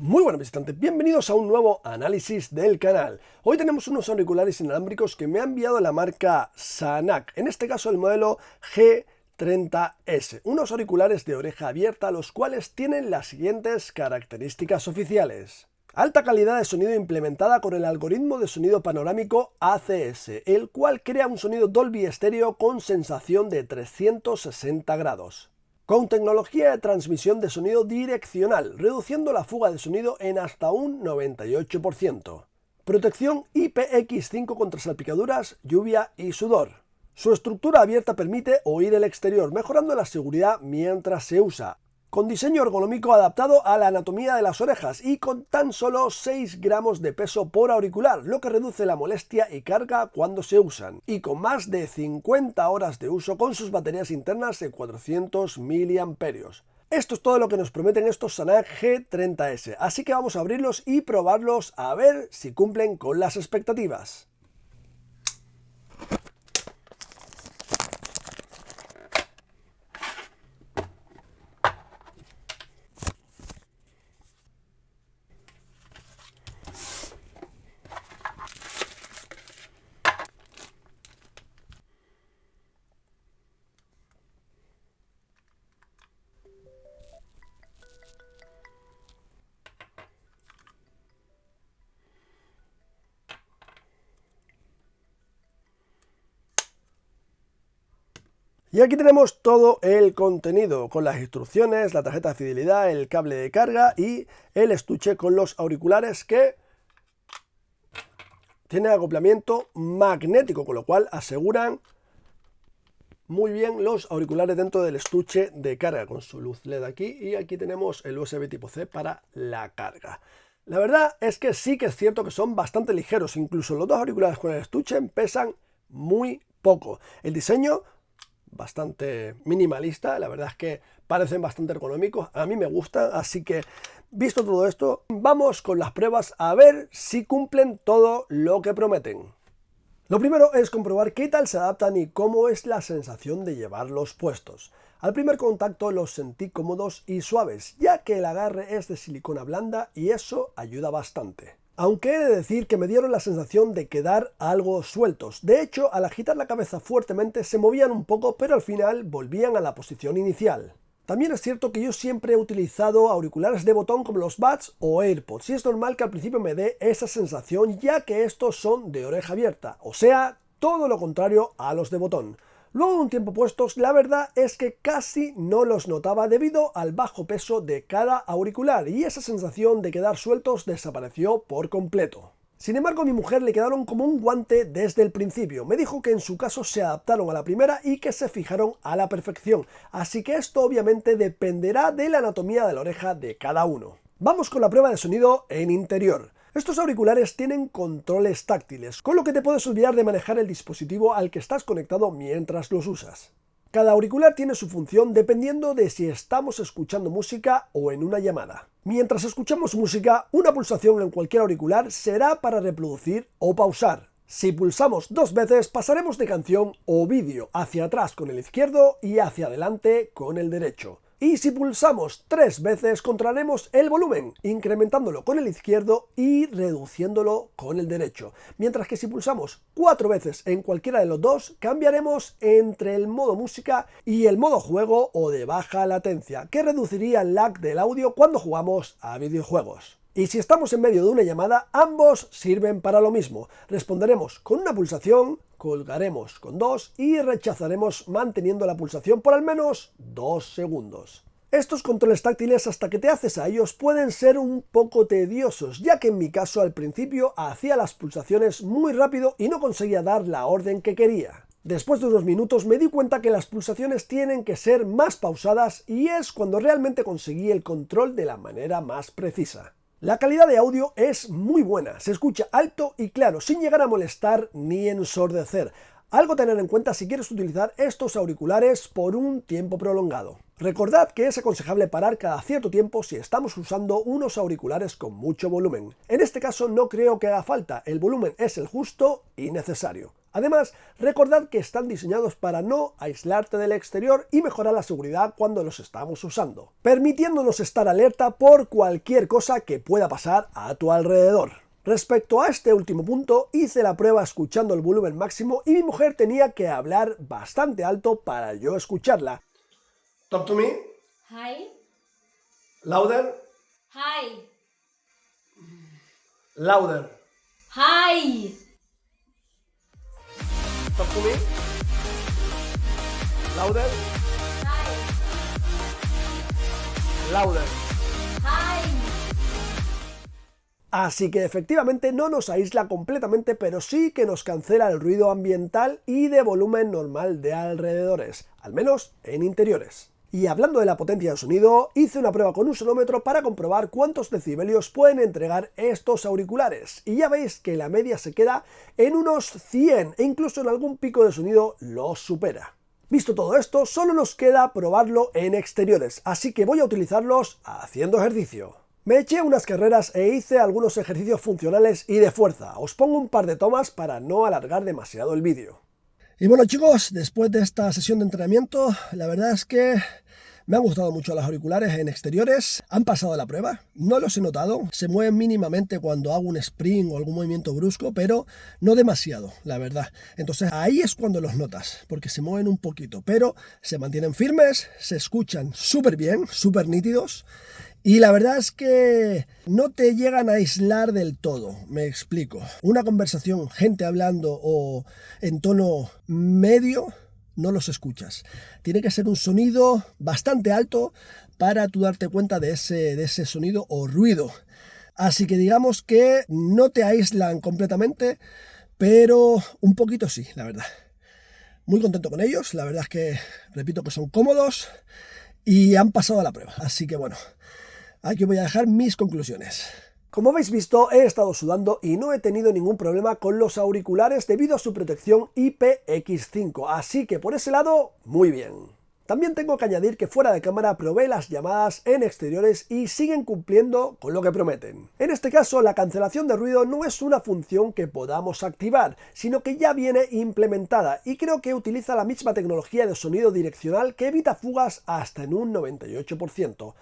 Muy buenas visitantes, bienvenidos a un nuevo análisis del canal. Hoy tenemos unos auriculares inalámbricos que me ha enviado la marca Sanac, en este caso el modelo G30S, unos auriculares de oreja abierta los cuales tienen las siguientes características oficiales. Alta calidad de sonido implementada con el algoritmo de sonido panorámico ACS, el cual crea un sonido Dolby Stereo con sensación de 360 grados. Con tecnología de transmisión de sonido direccional, reduciendo la fuga de sonido en hasta un 98%. Protección IPX5 contra salpicaduras, lluvia y sudor. Su estructura abierta permite oír el exterior, mejorando la seguridad mientras se usa. Con diseño ergonómico adaptado a la anatomía de las orejas y con tan solo 6 gramos de peso por auricular, lo que reduce la molestia y carga cuando se usan. Y con más de 50 horas de uso con sus baterías internas de 400 mAh. Esto es todo lo que nos prometen estos Sanac G30S, así que vamos a abrirlos y probarlos a ver si cumplen con las expectativas. Y aquí tenemos todo el contenido, con las instrucciones, la tarjeta de fidelidad, el cable de carga y el estuche con los auriculares que tiene acoplamiento magnético, con lo cual aseguran muy bien los auriculares dentro del estuche de carga, con su luz LED aquí, y aquí tenemos el USB tipo C para la carga. La verdad es que sí que es cierto que son bastante ligeros, incluso los dos auriculares con el estuche pesan muy poco. El diseño bastante minimalista, la verdad es que parecen bastante ergonómicos, a mí me gustan, así que visto todo esto, vamos con las pruebas a ver si cumplen todo lo que prometen. Lo primero es comprobar qué tal se adaptan y cómo es la sensación de llevarlos puestos. Al primer contacto los sentí cómodos y suaves, ya que el agarre es de silicona blanda y eso ayuda bastante. Aunque he de decir que me dieron la sensación de quedar algo sueltos. De hecho, al agitar la cabeza fuertemente se movían un poco, pero al final volvían a la posición inicial. También es cierto que yo siempre he utilizado auriculares de botón como los Buds o AirPods, y es normal que al principio me dé esa sensación, ya que estos son de oreja abierta, o sea, todo lo contrario a los de botón. Luego de un tiempo puestos, la verdad es que casi no los notaba debido al bajo peso de cada auricular y esa sensación de quedar sueltos desapareció por completo. Sin embargo, a mi mujer le quedaron como un guante desde el principio. Me dijo que en su caso se adaptaron a la primera y que se fijaron a la perfección, así que esto obviamente dependerá de la anatomía de la oreja de cada uno. Vamos con la prueba de sonido en interior. Estos auriculares tienen controles táctiles, con lo que te puedes olvidar de manejar el dispositivo al que estás conectado mientras los usas. Cada auricular tiene su función dependiendo de si estamos escuchando música o en una llamada. Mientras escuchamos música, una pulsación en cualquier auricular será para reproducir o pausar. Si pulsamos 2 veces, pasaremos de canción o vídeo hacia atrás con el izquierdo y hacia adelante con el derecho. Y si pulsamos 3 veces, controlaremos el volumen, incrementándolo con el izquierdo y reduciéndolo con el derecho. Mientras que si pulsamos 4 veces en cualquiera de los dos, cambiaremos entre el modo música y el modo juego o de baja latencia, que reduciría el lag del audio cuando jugamos a videojuegos. Y si estamos en medio de una llamada, ambos sirven para lo mismo. Responderemos con una pulsación, colgaremos con 2 y rechazaremos manteniendo la pulsación por al menos 2 segundos. Estos controles táctiles, hasta que te haces a ellos, pueden ser un poco tediosos, ya que en mi caso al principio hacía las pulsaciones muy rápido y no conseguía dar la orden que quería. Después de unos minutos me di cuenta que las pulsaciones tienen que ser más pausadas y es cuando realmente conseguí el control de la manera más precisa. La calidad de audio es muy buena, se escucha alto y claro, sin llegar a molestar ni ensordecer. Algo a tener en cuenta si quieres utilizar estos auriculares por un tiempo prolongado. Recordad que es aconsejable parar cada cierto tiempo si estamos usando unos auriculares con mucho volumen. En este caso no creo que haga falta, el volumen es el justo y necesario. Además, recordad que están diseñados para no aislarte del exterior y mejorar la seguridad cuando los estamos usando, permitiéndonos estar alerta por cualquier cosa que pueda pasar a tu alrededor. Respecto a este último punto, hice la prueba escuchando el volumen máximo y mi mujer tenía que hablar bastante alto para yo escucharla. Talk to me. Hi. Louder. Hi. Louder. Hi. Talk to me. Louder. Hi. Louder. Hi. Así que efectivamente no nos aísla completamente, pero sí que nos cancela el ruido ambiental y de volumen normal de alrededores, al menos en interiores. Y hablando de la potencia de sonido, hice una prueba con un sonómetro para comprobar cuántos decibelios pueden entregar estos auriculares. Y ya veis que la media se queda en unos 100 e incluso en algún pico de sonido los supera. Visto todo esto, solo nos queda probarlo en exteriores, así que voy a utilizarlos haciendo ejercicio. Me eché unas carreras e hice algunos ejercicios funcionales y de fuerza. Os pongo un par de tomas para no alargar demasiado el vídeo. Y bueno chicos, después de esta sesión de entrenamiento, la verdad es que me han gustado mucho los auriculares en exteriores, han pasado la prueba, no los he notado, se mueven mínimamente cuando hago un sprint o algún movimiento brusco, pero no demasiado, la verdad. Entonces ahí es cuando los notas, porque se mueven un poquito, pero se mantienen firmes, se escuchan súper bien, súper nítidos. Y la verdad es que no te llegan a aislar del todo, me explico. Una conversación, gente hablando o en tono medio, no los escuchas. Tiene que ser un sonido bastante alto para tú darte cuenta de ese sonido o ruido. Así que digamos que no te aíslan completamente, pero un poquito sí, la verdad. Muy contento con ellos, la verdad es que repito que son cómodos y han pasado a la prueba. Así que bueno, aquí voy a dejar mis conclusiones. Como habéis visto, he estado sudando y no he tenido ningún problema con los auriculares debido a su protección IPX5, así que por ese lado, muy bien. También tengo que añadir que fuera de cámara probé las llamadas en exteriores y siguen cumpliendo con lo que prometen. En este caso, la cancelación de ruido no es una función que podamos activar, sino que ya viene implementada y creo que utiliza la misma tecnología de sonido direccional que evita fugas hasta en un 98%.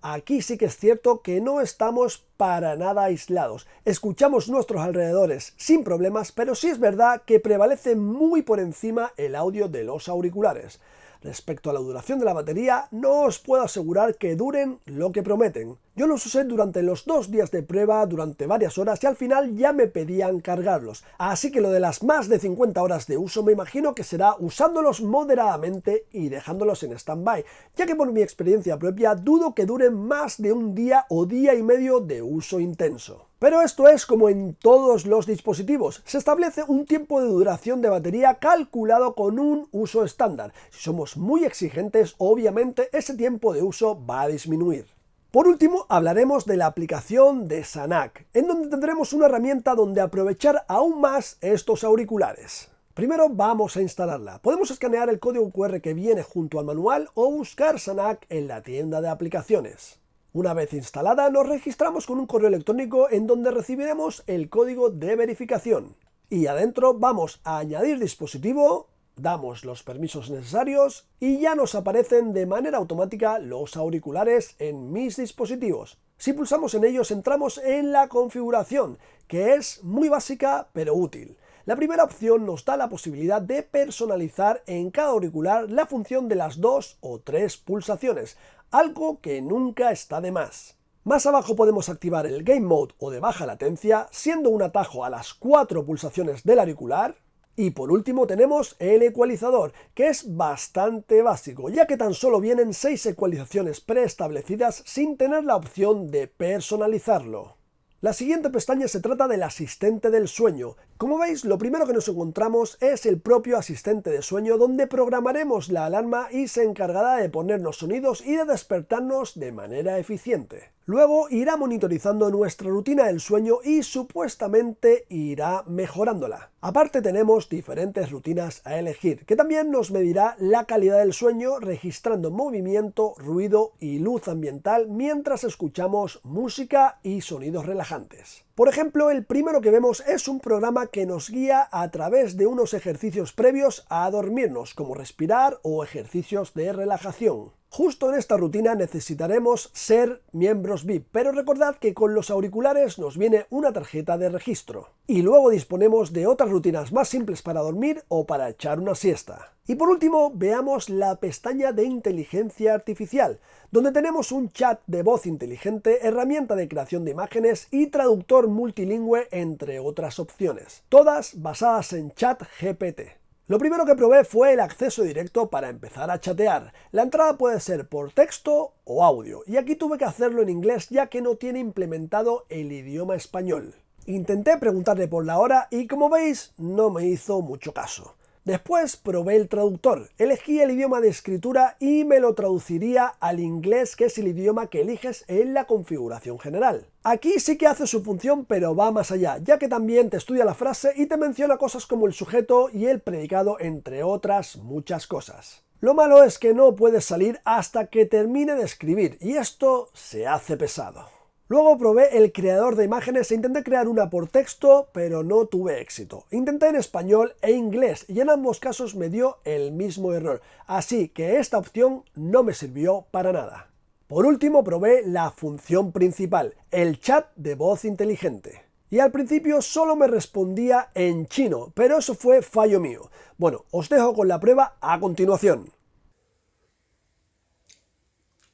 Aquí sí que es cierto que no estamos para nada aislados. Escuchamos nuestros alrededores sin problemas, pero sí es verdad que prevalece muy por encima el audio de los auriculares. Respecto a la duración de la batería, no os puedo asegurar que duren lo que prometen. Yo los usé durante los 2 días de prueba durante varias horas y al final ya me pedían cargarlos. Así que lo de las más de 50 horas de uso me imagino que será usándolos moderadamente y dejándolos en stand-by, ya que por mi experiencia propia dudo que duren más de un día o día y medio de uso intenso. Pero esto es como en todos los dispositivos, se establece un tiempo de duración de batería calculado con un uso estándar. Si somos muy exigentes, obviamente ese tiempo de uso va a disminuir. Por último, hablaremos de la aplicación de Sanac, en donde tendremos una herramienta donde aprovechar aún más estos auriculares. Primero vamos a instalarla. Podemos escanear el código QR que viene junto al manual o buscar Sanac en la tienda de aplicaciones. Una vez instalada, nos registramos con un correo electrónico en donde recibiremos el código de verificación. Y adentro vamos a añadir dispositivo, damos los permisos necesarios y ya nos aparecen de manera automática los auriculares en mis dispositivos. Si pulsamos en ellos entramos en la configuración, que es muy básica pero útil. La primera opción nos da la posibilidad de personalizar en cada auricular la función de las 2 o 3 pulsaciones, algo que nunca está de más. Más abajo podemos activar el Game Mode o de baja latencia, siendo un atajo a las 4 pulsaciones del auricular. Y por último tenemos el ecualizador, que es bastante básico, ya que tan solo vienen 6 ecualizaciones preestablecidas sin tener la opción de personalizarlo. La siguiente pestaña se trata del asistente del sueño. Como veis, lo primero que nos encontramos es el propio asistente de sueño, donde programaremos la alarma y se encargará de ponernos sonidos y de despertarnos de manera eficiente. Luego irá monitorizando nuestra rutina del sueño y supuestamente irá mejorándola. Aparte tenemos diferentes rutinas a elegir, que también nos medirá la calidad del sueño registrando movimiento, ruido y luz ambiental mientras escuchamos música y sonidos relajantes. Por ejemplo, el primero que vemos es un programa que nos guía a través de unos ejercicios previos a dormirnos, como respirar o ejercicios de relajación. Justo en esta rutina necesitaremos ser miembros VIP, pero recordad que con los auriculares nos viene una tarjeta de registro. Y luego disponemos de otras rutinas más simples para dormir o para echar una siesta. Y por último, veamos la pestaña de inteligencia artificial, donde tenemos un chat de voz inteligente, herramienta de creación de imágenes y traductor multilingüe, entre otras opciones, todas basadas en ChatGPT. Lo primero que probé fue el acceso directo para empezar a chatear. La entrada puede ser por texto o audio, y aquí tuve que hacerlo en inglés ya que no tiene implementado el idioma español. Intenté preguntarle por la hora y como veis no me hizo mucho caso. Después probé el traductor, elegí el idioma de escritura y me lo traduciría al inglés, que es el idioma que eliges en la configuración general. Aquí sí que hace su función, pero va más allá, ya que también te estudia la frase y te menciona cosas como el sujeto y el predicado, entre otras muchas cosas. Lo malo es que no puedes salir hasta que termine de escribir, y esto se hace pesado. Luego probé el creador de imágenes e intenté crear una por texto, pero no tuve éxito. Intenté en español e inglés y en ambos casos me dio el mismo error, así que esta opción no me sirvió para nada. Por último probé la función principal, el chat de voz inteligente. Y al principio solo me respondía en chino, pero eso fue fallo mío. Bueno, os dejo con la prueba a continuación.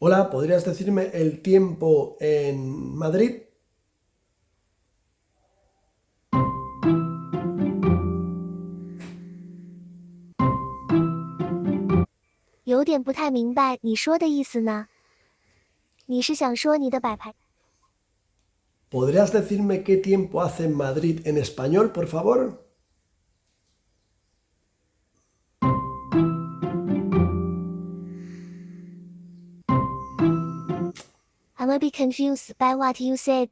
Hola, ¿podrías decirme el tiempo en Madrid? 有点不太明白你说的意思呢。你是想说你的摆盘？ ¿Podrías decirme qué tiempo hace en Madrid en español, por favor? I'm a bit confused by what you said.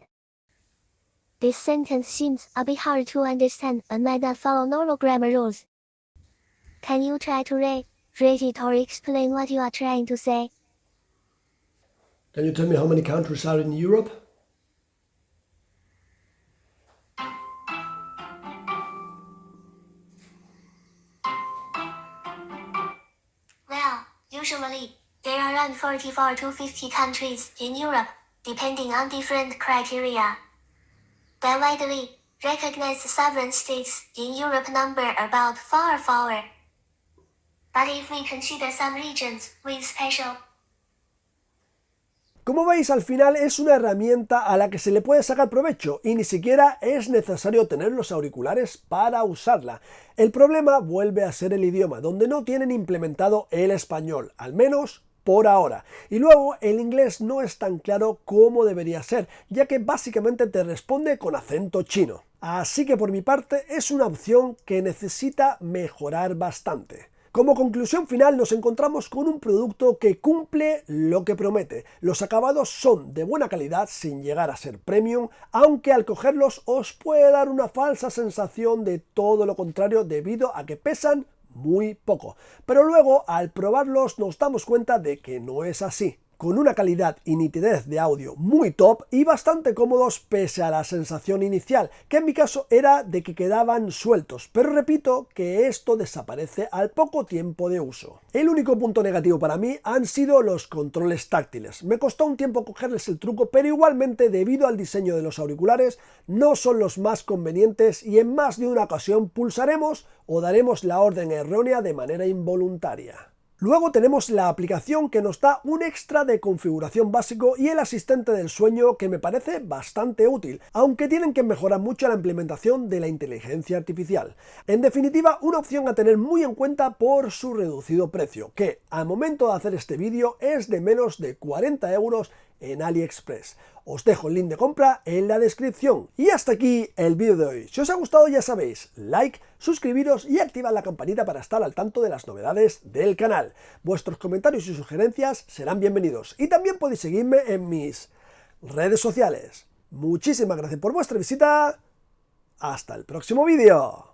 This sentence seems a bit hard to understand and might not follow normal grammar rules. Can you try to read it or explain what you are trying to say? Can you tell me how many countries are in Europe? Well, usually, there are around 44 to 50 countries in Europe, depending on different criteria. The widely recognized sovereign states in Europe number about 4 or 4. But if we consider some regions with special Como veis, al final es una herramienta a la que se le puede sacar provecho y ni siquiera es necesario tener los auriculares para usarla. El problema vuelve a ser el idioma, donde no tienen implementado el español, al menos por ahora. Y luego el inglés no es tan claro como debería ser, ya que básicamente te responde con acento chino. Así que por mi parte es una opción que necesita mejorar bastante. Como conclusión final nos encontramos con un producto que cumple lo que promete. Los acabados son de buena calidad sin llegar a ser premium, aunque al cogerlos os puede dar una falsa sensación de todo lo contrario debido a que pesan muy poco. Pero luego al probarlos nos damos cuenta de que no es así. Con una calidad y nitidez de audio muy top y bastante cómodos pese a la sensación inicial, que en mi caso era de que quedaban sueltos, pero repito que esto desaparece al poco tiempo de uso. El único punto negativo para mí han sido los controles táctiles. Me costó un tiempo cogerles el truco, pero igualmente debido al diseño de los auriculares no son los más convenientes y en más de una ocasión pulsaremos o daremos la orden errónea de manera involuntaria. Luego tenemos la aplicación que nos da un extra de configuración básico y el asistente del sueño que me parece bastante útil, aunque tienen que mejorar mucho la implementación de la inteligencia artificial. En definitiva, una opción a tener muy en cuenta por su reducido precio, que al momento de hacer este vídeo es de menos de 40 euros en AliExpress. Os dejo el link de compra en la descripción. Y hasta aquí el vídeo de hoy. Si os ha gustado ya sabéis, like, suscribiros y activad la campanita para estar al tanto de las novedades del canal. Vuestros comentarios y sugerencias serán bienvenidos. Y también podéis seguirme en mis redes sociales. Muchísimas gracias por vuestra visita. Hasta el próximo vídeo.